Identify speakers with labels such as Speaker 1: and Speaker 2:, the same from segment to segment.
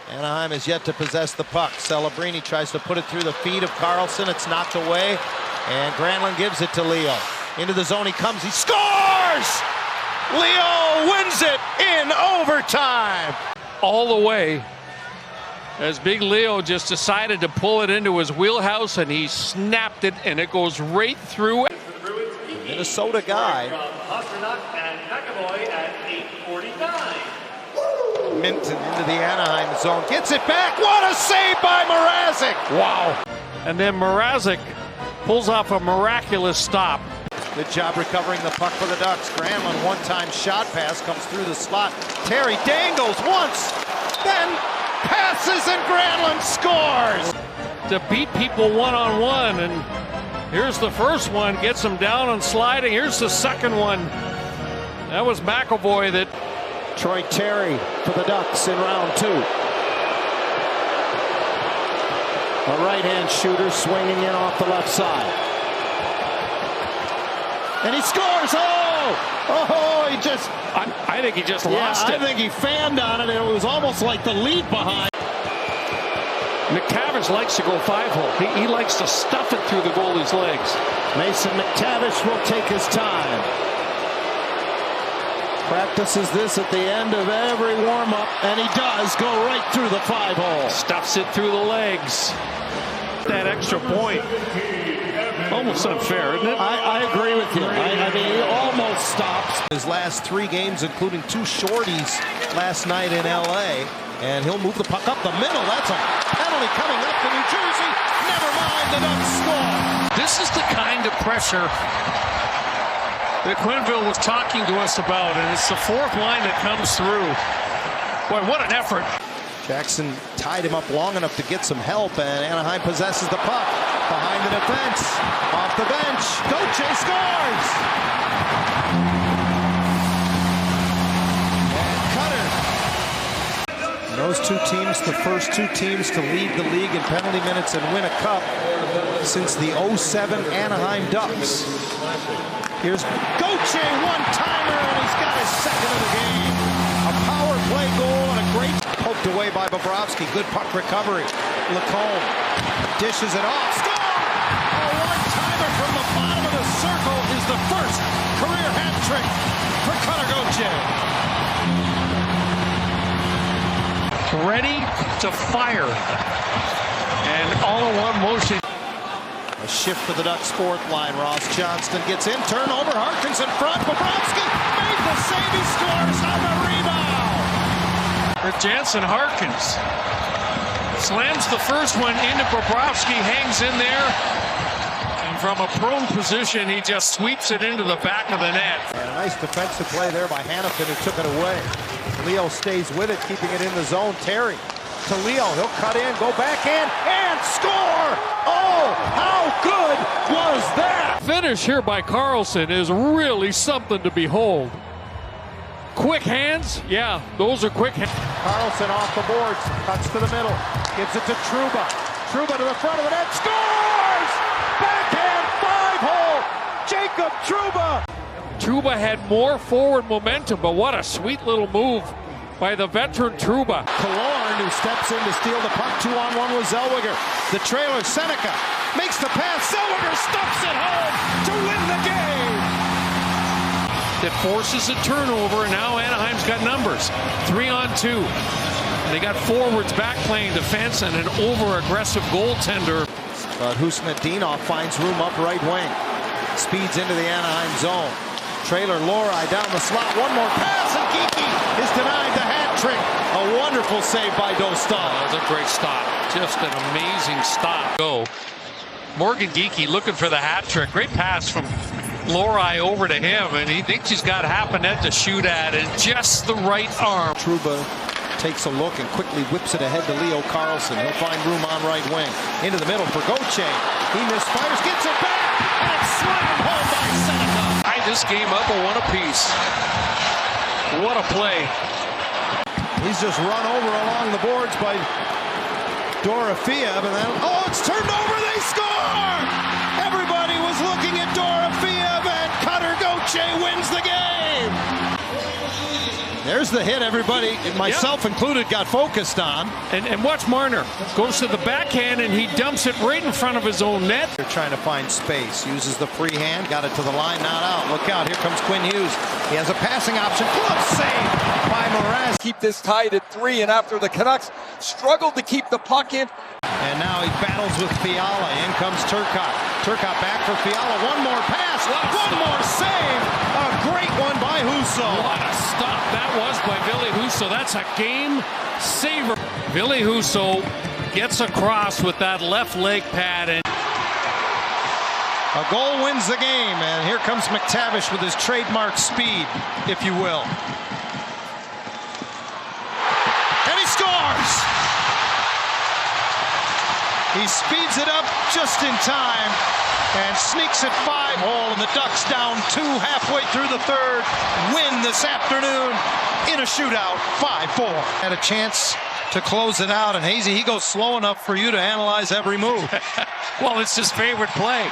Speaker 1: Anaheim has yet to possess the puck. Celebrini tries to put it through the feet of Karlsson. It's knocked away, and Granlund gives it to Leo. Into the zone he comes, he scores! Leo wins it in overtime!
Speaker 2: All the way, as Big Leo just decided to pull it into his wheelhouse, and he snapped it, and it goes right through.
Speaker 1: Minnesota guy. Minton into the Anaheim zone, gets it back. What a save by Mrazek!
Speaker 2: Wow. And then Mrazek pulls off a miraculous stop.
Speaker 1: Good job recovering the puck for the Ducks. Granlund, one-time shot pass, comes through the slot. Terry dangles once, then passes, and Granlund scores!
Speaker 2: To beat people one-on-one, and here's the first one, gets him down and sliding. Here's the second one. That was McAvoy that...
Speaker 1: Troy Terry for the Ducks in round 2. A right-hand shooter swinging in off the left side. And he scores! Oh, he just...
Speaker 2: I think he just lost it.
Speaker 1: I think he fanned on it, and it was almost like the lead behind.
Speaker 2: McTavish likes to go 5-hole. He likes to stuff it through the goalie's legs.
Speaker 1: Mason McTavish will take his time. Practices this at the end of every warm-up, and he does go right through the 5-hole.
Speaker 2: Stuffs it through the legs. That extra point. Almost unfair, isn't it?
Speaker 1: I agree with you. I mean, he almost stops. His last 3 games, including 2 shorties last night in L.A., and he'll move the puck up the middle. That's a penalty coming up to New Jersey. Never mind, the Ducks score.
Speaker 2: This is the kind of pressure that Quenneville was talking to us about, and it's the 4th line that comes through. Boy, what an effort.
Speaker 1: Jackson tied him up long enough to get some help, and Anaheim possesses the puck. Behind the defense, off the bench, Gauthier scores! And Cutter. And those 2 teams, the first 2 teams to lead the league in penalty minutes and win a cup since the 07 Anaheim Ducks. Here's Gauthier, one-timer, and he's got his second of the game. A power play goal and a great poked away by Bobrovsky. Good puck recovery. Lacombe dishes it off. Score! A one-timer from the bottom of the circle is the first career hat trick for Cutter Gauthier.
Speaker 2: Ready to fire. And all in one motion.
Speaker 1: A shift for the Ducks' 4th line. Ross Johnston gets in. Turnover. Harkins in front. Bobrovsky made the save. He scores on the rebound.
Speaker 2: For Jansen, Harkins slams the first one into Bobrovsky. Hangs in there. And from a prone position, he just sweeps it into the back of the net.
Speaker 1: And a nice defensive play there by Hanifin, who took it away. Leo stays with it, keeping it in the zone. Terry to Leo. He'll cut in, go back in, and score! Oh, how good was that?
Speaker 2: Finish here by Karlsson is really something to behold. Quick hands? Yeah, those are quick hands.
Speaker 1: Karlsson off the boards, cuts to the middle, gives it to Trouba. Trouba to the front of the net, scores! Backhand 5-hole, Jacob Trouba!
Speaker 2: Trouba had more forward momentum, but what a sweet little move by the veteran Trouba.
Speaker 1: Killorn, who steps in to steal the puck, 2-on-1 with Zellweger. The trailer, Seneca, makes the pass. Zellweger stuffs it home to win the game.
Speaker 2: That forces a turnover, and now Anaheim's got numbers. 3-on-2. They got forwards back playing defense and an over-aggressive goaltender.
Speaker 1: But Husnudinov finds room up right wing. Speeds into the Anaheim zone. Trailer Lori down the slot. One more pass, and Geekie is denied the hat trick. A wonderful save by Dostal.
Speaker 2: That was a great stop. Just an amazing stop. Go. Morgan Geekie looking for the hat trick. Great pass from Lori over to him, and he thinks he's got half a net to shoot at, and just the right arm.
Speaker 1: Trouba takes a look and quickly whips it ahead to Leo Karlsson. He'll find room on right wing. Into the middle for Gauthier. He misfires, gets it back, and it's slammed home by Seneca.
Speaker 2: This game up a 1 apiece. What a play.
Speaker 1: He's just run over along the boards by Dorofeev, and then, oh, it's turned over, they score! Everybody was looking at Dorofeev, and Cutter Gauthier wins the game! There's the hit everybody, myself included, got focused on.
Speaker 3: And watch Marner. Goes to the backhand and he dumps it right in front of his own net.
Speaker 1: They're trying to find space. Uses the free hand. Got it to the line, not out. Look out. Here comes Quinn Hughes. He has a passing option. Glove save by Mraz.
Speaker 4: Keep this tied at 3, and after the Canucks struggled to keep the puck in.
Speaker 1: And now he battles with Fiala. In comes Turcotte. Turcotte back for Fiala. One more pass. One more save. A great one by Husso.
Speaker 3: What a stop that was by Ville Husso. That's a game saver. Ville Husso gets across with that left leg pad. And
Speaker 1: a goal wins the game. And here comes McTavish with his trademark speed, if you will. And he scores! He speeds it up just in time and sneaks it 5-hole, and the Ducks down 2 halfway through the third. Win this afternoon in a shootout, 5-4. Had a chance to close it out, and Hazy, he goes slow enough for you to analyze every move.
Speaker 3: well, it's his favorite play.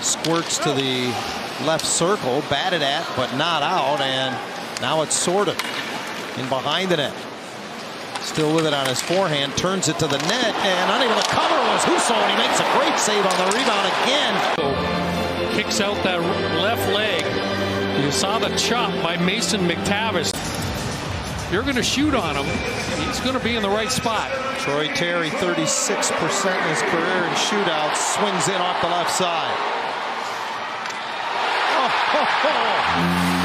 Speaker 1: Squirts to the left circle, batted at, but not out, and now it's sorted in behind the net. Still with it on his forehand, turns it to the net, and unable to cover was Husso, and he makes a great save on the rebound again.
Speaker 3: So, kicks out that left leg. You saw the chop by Mason McTavish. You're going to shoot on him. He's going to be in the right spot.
Speaker 1: Troy Terry, 36% in his career in shootouts, swings in off the left side.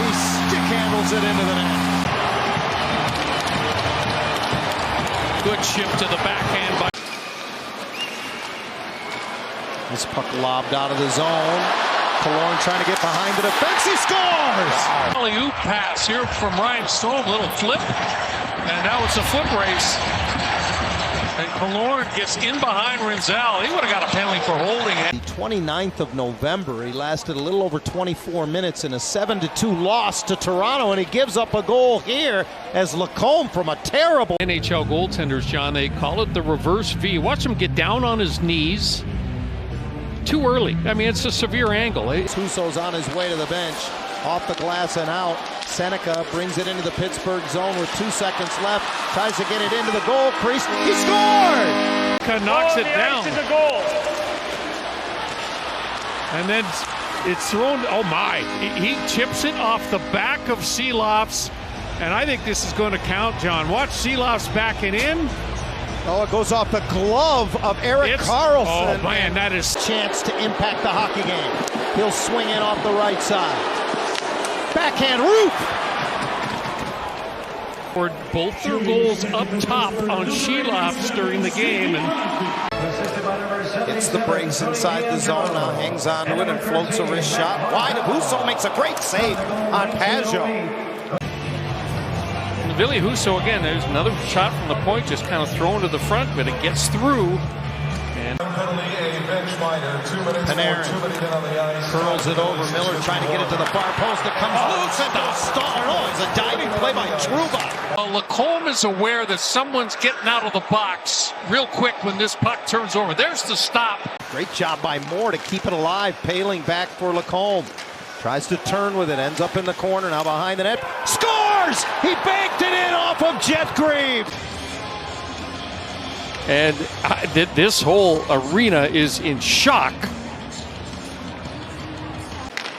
Speaker 1: He stick handles it into the net.
Speaker 3: Good shift to the backhand by.
Speaker 1: This puck lobbed out of the zone. Killorn trying to get behind the defense. He scores!
Speaker 3: Alley-oop pass here from Ryan Strome. Little flip. And now it's a foot race. And Killorn gets in behind Rinzel. He would have got a penalty for holding it.
Speaker 1: The 29th of November, he lasted a little over 24 minutes in a 7-2 loss to Toronto, and he gives up a goal here as Lacombe from a terrible
Speaker 3: NHL goaltenders, John, they call it the reverse V. Watch him get down on his knees too early. I mean, it's a severe angle.
Speaker 1: Husso's on his way to the bench, off the glass and out. Seneca brings it into the Pittsburgh zone with 2 seconds left, tries to get it into the goal crease. He scored!
Speaker 3: Knocks it down.
Speaker 5: The goal.
Speaker 3: And then it's thrown. Oh my! He chips it off the back of Seeloff's, and I think this is going to count, John. Watch Seeloff's backing in.
Speaker 1: Oh, it goes off the glove of Erik Karlsson.
Speaker 3: Oh man, that is
Speaker 1: chance to impact the hockey game. He'll swing in off the right side. Backhand roof.
Speaker 3: For both their goals up top on Seeloff's during the game, and
Speaker 1: hits the brakes inside the zone, now hangs on to it and floats a wrist shot wide. Husso makes a great save on Pajot.
Speaker 3: Ville Husso again. There's another shot from the point, just kind of thrown to the front, but it gets through. And
Speaker 1: Panarin curls it over. Miller trying to get it to the far post. It comes loose and it's a diving play by Trouba.
Speaker 2: Lacombe is aware that someone's getting out of the box real quick when this puck turns over. There's the stop.
Speaker 1: Great job by Moore to keep it alive. Paling back for Lacombe. Tries to turn with it. Ends up in the corner. Now behind the net. Scores! He banked it in off of Jeff Grieve.
Speaker 3: And this whole arena is in shock.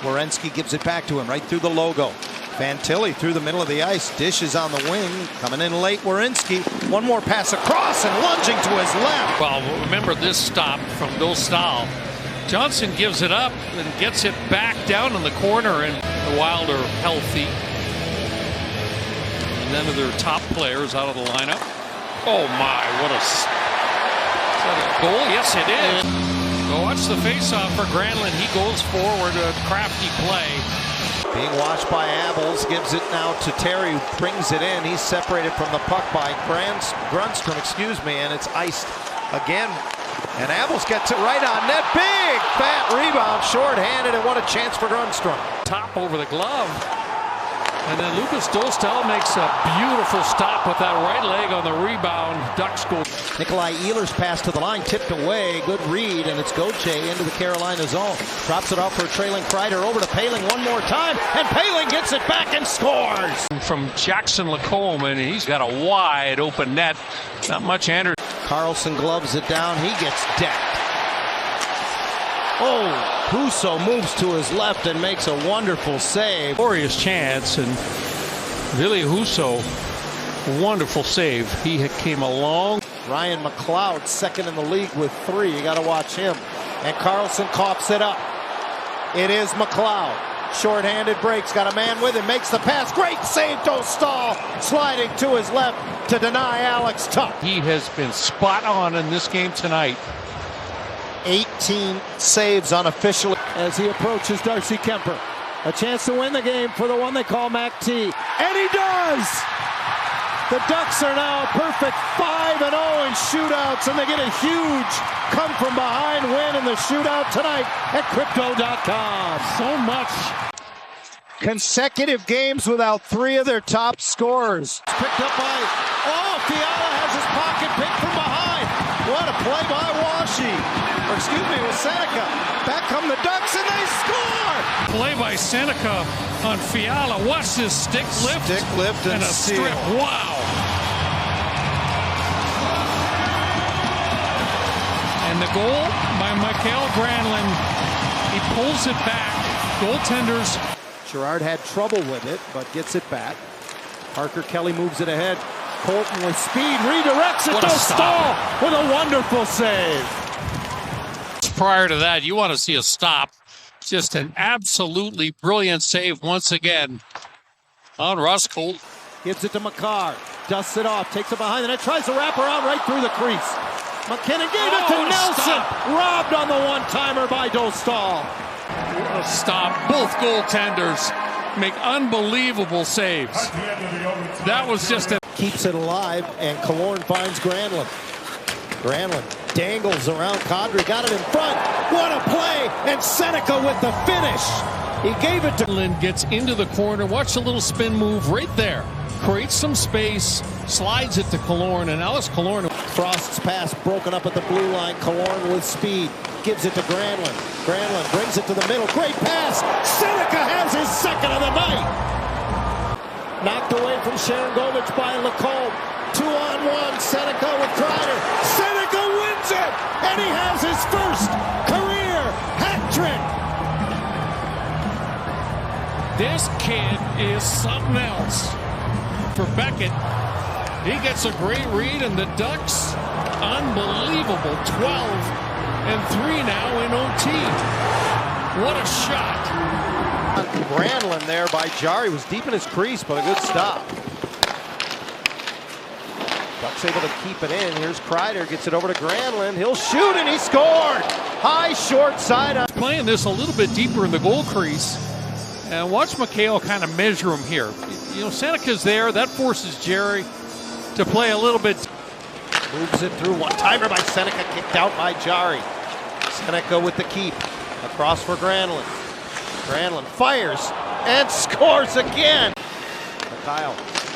Speaker 1: Werenski gives it back to him right through the logo. Fantilli through the middle of the ice. Dishes on the wing. Coming in late, Werenski. One more pass across and lunging to his left.
Speaker 2: Well, remember this stop from Dostal. Johnson gives it up and gets it back down in the corner, and the Wild are healthy. And none of their top players out of the lineup. Oh my, what a goal. Yes, it is. Go watch the faceoff for Granlund. He goes forward, a crafty play.
Speaker 1: Being watched by Abels, gives it now to Terry, who brings it in. He's separated from the puck by Grundstrom, and it's iced again. And Abels gets it right on net. Big fat rebound, short-handed, and what a chance for Grundstrom.
Speaker 2: Top over the glove.
Speaker 3: And then Lucas Dostal makes a beautiful stop with that right leg on the rebound. Ducks go.
Speaker 1: Nikolai Ehlers pass to the line, tipped away. Good read, and it's Gauthier into the Carolina zone. Drops it off for a trailing Kreider. Over to Poehling one more time, and Poehling gets it back and scores.
Speaker 3: From Jackson Lacombe, and he's got a wide open net. Not much Anderson.
Speaker 1: Carlson gloves it down. He gets decked. Oh, Husso moves to his left and makes a wonderful save.
Speaker 3: Glorious chance, and Ville Husso, wonderful save. He came along.
Speaker 1: Ryan McLeod, second in the league with 3. You got to watch him. And Carlson coughs it up. It is McLeod. Short-handed breaks, got a man with him, makes the pass. Great save, Dostal, sliding to his left to deny Alex Tuch.
Speaker 3: He has been spot on in this game tonight.
Speaker 1: 18 saves unofficially as he approaches Darcy Kemper. A chance to win the game for the one they call Mac T. And he does! The Ducks are now a perfect 5-0 in shootouts, and they get a huge come-from-behind win in the shootout tonight at Crypto.com.
Speaker 3: So much.
Speaker 1: Consecutive games without 3 of their top scorers. It's picked up by, Fiala has his pocket picked from behind. What a play by Washi. Or excuse me, it was Seneca. Back come the Ducks and they score!
Speaker 3: Play by Seneca on Fiala. Watch this stick lift.
Speaker 1: Stick lift and
Speaker 3: a
Speaker 1: steal.
Speaker 3: strip. Wow. And the goal by Mikael Granlund. He pulls it back. Goaltenders.
Speaker 1: Gerard had trouble with it, but gets it back. Parker Kelly moves it ahead. Colton with speed, redirects it to Stahl with a wonderful save.
Speaker 2: Prior to that, you want to see a stop. Just an absolutely brilliant save once again on Ruskell.
Speaker 1: Gives it to McCarr. Dusts it off, takes it behind, and it tries to wrap around right through the crease. McKinnon gave it to Nelson.
Speaker 3: Stop.
Speaker 1: Robbed on the one-timer by Dostal.
Speaker 3: What a stop. Both goaltenders make unbelievable saves. That was just a...
Speaker 1: Keeps it alive, and Killorn finds Granlund. Granlund dangles around Kadri, got it in front. What a play, and Seneca with the finish. He gave it to...
Speaker 3: Granlund gets into the corner. Watch the little spin move right there. Creates some space, slides it to Killorn, and Alex Killorn.
Speaker 1: Frost's pass broken up at the blue line. Killorn with speed. Gives it to Granlund. Granlund brings it to the middle. Great pass. Seneca has his second of the night. Knocked away from Sharangovich by Lacombe. 2-on-1. Seneca with Kreider. Seneca wins it. And he has his first career hat trick.
Speaker 3: This kid is something else. For Beckett, he gets a great read, and the Ducks, unbelievable, 12-3 now in OT. What a shot.
Speaker 1: Granlund there by Jarry was deep in his crease, but a good stop. Ducks able to keep it in. Here's Kreider, gets it over to Granlund. He'll shoot, and he scored. High short side.
Speaker 3: Playing this a little bit deeper in the goal crease. And watch Mikael kind of measure him here. You know, Seneca's there. That forces Jerry to play a little bit.
Speaker 1: Moves it through. One-timer by Seneca, kicked out by Jarry. Seneca with the keep. Across for Granlund. Granlund fires and scores again. Kyle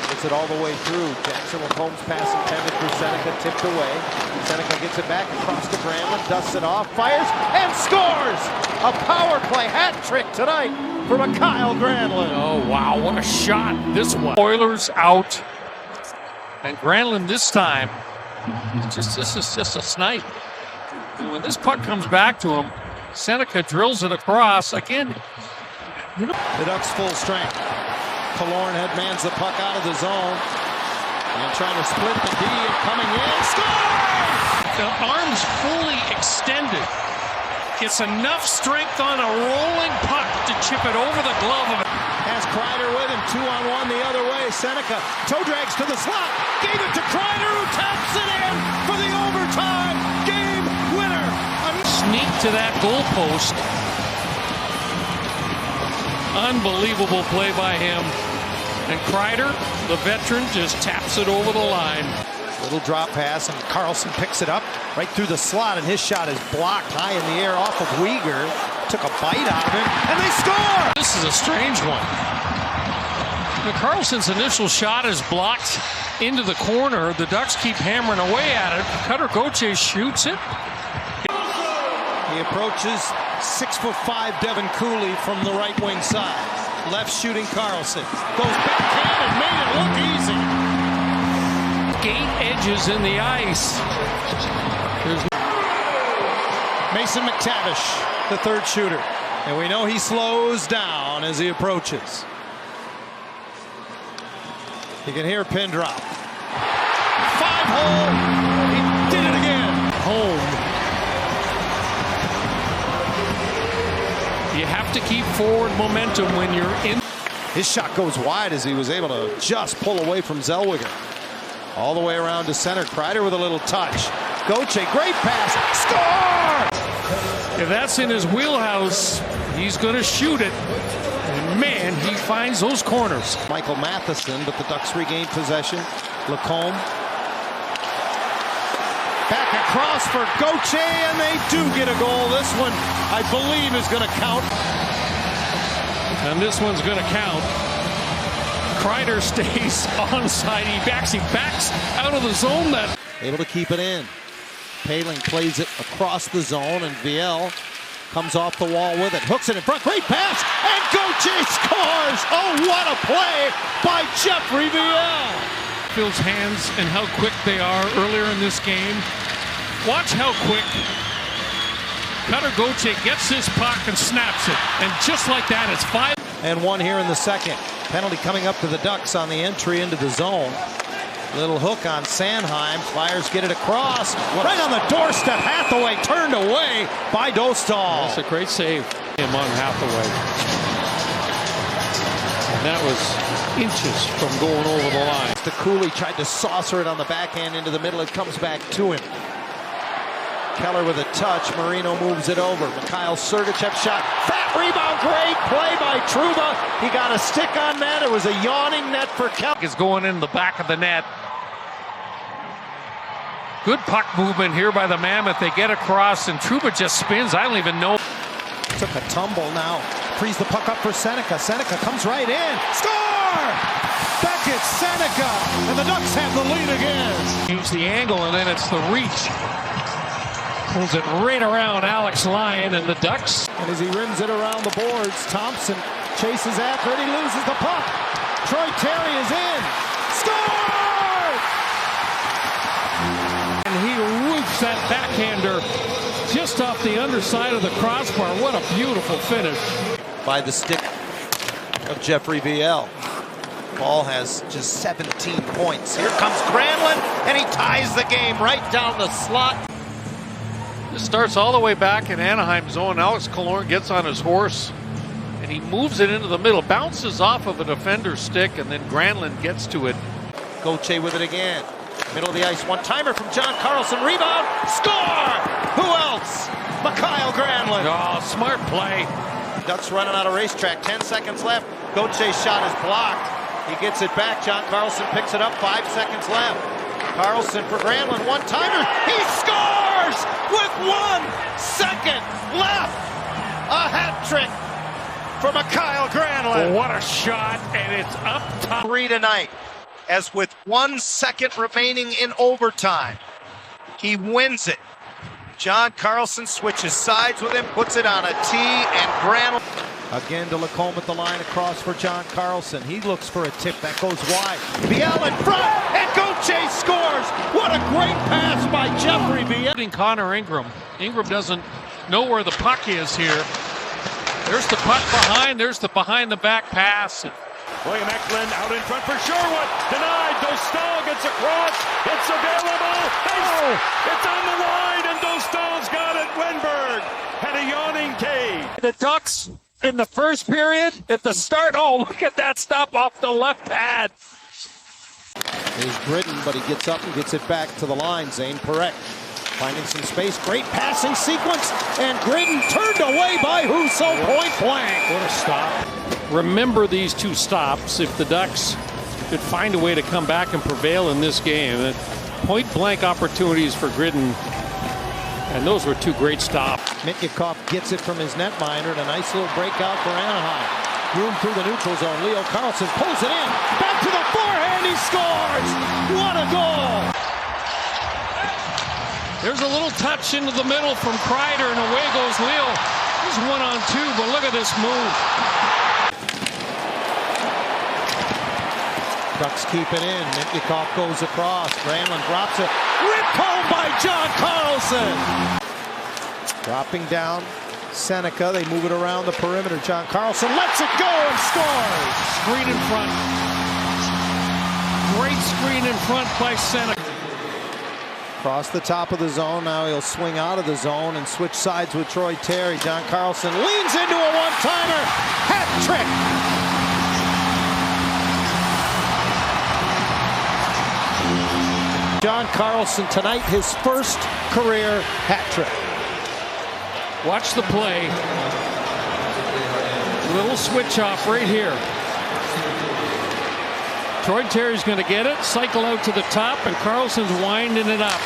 Speaker 1: gets it all the way through. Jackson Lacombe's pass intended for Seneca, tipped away. Seneca gets it back across to Granlund, dusts it off, fires, and scores! A power play hat trick tonight for Mikael Granlund.
Speaker 3: Oh, wow, what a shot this one. Oilers out. And Granlund this time, this is just a snipe. And when this puck comes back to him, Seneca drills it across. Again,
Speaker 1: the Ducks full strength. Killorn headmans the puck out of the zone. And trying to split the D and coming in. Score!
Speaker 3: the arms fully extended. Gets enough strength on a rolling puck to chip it over the glove of it.
Speaker 1: Has Kreider with him, 2-on-1 the other way. Seneca toe drags to the slot, gave it to Kreider, who taps it in for the overtime game winner.
Speaker 3: Sneak to that goalpost. Unbelievable play by him. And Kreider, the veteran, just taps it over the line.
Speaker 1: Little drop pass, and Carlson picks it up right through the slot, and his shot is blocked high in the air off of Weegar. Took a bite out of him, and they score!
Speaker 3: This is a strange one. Carlson's initial shot is blocked into the corner. The Ducks keep hammering away at it. Cutter Gauthier shoots it.
Speaker 1: He approaches 6'5" Devin Cooley from the right wing side. Left shooting Carlson. Goes backhand and made it look easy.
Speaker 3: 8 edges in the ice. There's
Speaker 1: Mason McTavish, the third shooter. And we know he slows down as he approaches. You can hear a pin drop. 5-hole. He did it again.
Speaker 3: home. You have to keep forward momentum when you're in.
Speaker 1: His shot goes wide as he was able to just pull away from Zellweger. All the way around to center. Kreider with a little touch. Gauthier, great pass. Score!
Speaker 3: If that's in his wheelhouse, he's going to shoot it. And man, he finds those corners.
Speaker 1: Michael Matheson, but the Ducks regain possession. Lacombe. Back across for Gauthier, and they do get a goal. This one, I believe, is going to count.
Speaker 3: And this one's going to count. Kreider stays onside. He backs out of the zone. That
Speaker 1: able to keep it in. Paling plays it across the zone, and Viel comes off the wall with it. Hooks it in front. Great pass, and Gauthier scores. Oh, what a play by Jeffrey Viel.
Speaker 3: Phil's hands and how quick they are earlier in this game. Watch how quick Cutter Gauthier gets this puck and snaps it. And just like that, it's 5.
Speaker 1: And one here in the second. Penalty coming up to the Ducks on the entry into the zone. Little hook on Sanheim. Flyers get it across. Right on the doorstep. Hathaway turned away by Dostal.
Speaker 3: That's a great save. Him on Hathaway. And that was inches from going over the line.
Speaker 1: The Cooley tried to saucer it on the backhand into the middle. It comes back to him. Keller with a touch. Marino moves it over. Mikhail Sergachev shot. Fat rebound. Great play by Trouba. He got a stick on that. It was a yawning net for Keller.
Speaker 3: Is going in the back of the net. Good puck movement here by the Mammoth. They get across and Trouba just spins. I don't even know.
Speaker 1: Took a tumble now. Frees the puck up for Seneca. Seneca comes right in. Score! Beckett, Seneca, and the Ducks have the lead again.
Speaker 3: Use the angle, and then it's the reach. Pulls it right around Alex Lyon and the Ducks.
Speaker 1: And as he rims it around the boards, Thompson chases after it. He loses the puck. Troy Terry is in. Score!
Speaker 3: And he roots that backhander just off the underside of the crossbar. What a beautiful finish.
Speaker 1: By the stick of Jeffrey Viel. Ball has just 17 points. Here comes Granlund, and he ties the game right down the slot.
Speaker 2: This starts all the way back in Anaheim zone. Alex Killorn gets on his horse, and he moves it into the middle, bounces off of a defender's stick, and then Granlund gets to it.
Speaker 1: Gauthier with it again. Middle of the ice, one-timer from John Carlson. Rebound, score! Who else? Mikhail Granlund.
Speaker 3: Oh, smart play.
Speaker 1: Ducks running out of racetrack. 10 seconds left. Gauthier's shot is blocked. He gets it back. John Carlson picks it up. 5 seconds left. Carlson for Granlund. One-timer. He scores with 1 second left. A hat trick for Mikhail Granlund.
Speaker 3: What a shot, and it's up top.
Speaker 1: 3 tonight, as with 1 second remaining in overtime, he wins it. John Carlson switches sides with him, puts it on a tee, and Granlund. Again to Lacombe at the line across for John Carlson. He looks for a tip that goes wide. Viel in front, and Gauthier scores. What a great pass by Jeffrey Viel.
Speaker 3: Connor Ingram. Ingram doesn't know where the puck is here. There's the puck behind. There's the behind-the-back pass.
Speaker 5: William Eklund out in front for Sherwood. Denied. Dostal gets across. It's available. It's on the line, and Dostal's got it. Wenberg had a yawning cave.
Speaker 3: The Ducks in the first period at the start. Oh, look at that stop off the left pad.
Speaker 1: Here's Britton, but he gets up and gets it back to the line. Zane Parekh finding some space. Great passing sequence, and Gritton turned away by Husso, point blank.
Speaker 3: What a stop. Remember these two stops if the Ducks could find a way to come back and prevail in this game. Point blank opportunities for Gritton, and those were two great stops.
Speaker 1: Mityukov gets it from his netminder, and a nice little breakout for Anaheim. Room through the neutral zone. Leo Carlsson pulls it in. Back to the forehand. He scores. What a goal.
Speaker 3: There's a little touch into the middle from Kreider, and away goes Leo. He's 1-on-2, but look at this move.
Speaker 1: Ducks keep it in. Mintyukov goes across. Granlund drops it. Ripped home by John Carlson. Dropping down. Seneca. They move it around the perimeter. John Carlson lets it go and scores.
Speaker 3: Screen in front. Great screen in front by Seneca.
Speaker 1: Across the top of the zone. Now he'll swing out of the zone and switch sides with Troy Terry. John Carlson leans into a one-timer. Hat trick. John Carlson tonight, his first career hat trick.
Speaker 3: Watch the play. Little switch off right here. Troy Terry's going to get it, cycle out to the top, and Carlson's winding it up.